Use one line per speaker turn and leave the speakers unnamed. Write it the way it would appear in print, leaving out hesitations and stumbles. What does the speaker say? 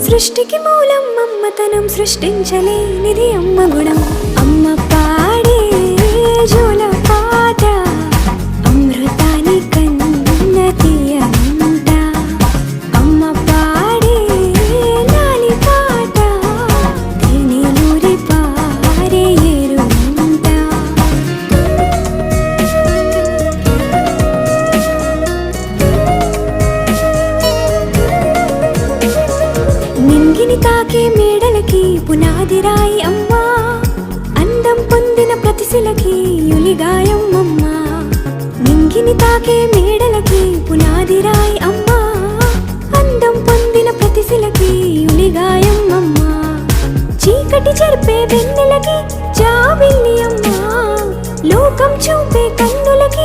సృష్టికి మూలం అమ్మతనం, సృష్టించలేనిది అమ్మ గుణం. అమ్మ పాడే జోల పాట అమృతాని కన్న తీయంట. అమ్మ పాడే లాలి పాట తేనెలూరి పారే ఏరుంట. నింగిని తాకే మేడలకి పునాది రాయి అమ్మా, అందం పొందిన ప్రతిశిలకి యులిగాయం అమ్మా. నింగిని తాకే మేడలకి పునాది రాయి అమ్మా, అందం పొందిన ప్రతిశిలకి యులిగాయం అమ్మా. చీకటి చెరిపే వెన్నెలకి జాబిల్లి అమ్మా, లోకం చూపే కన్నులకి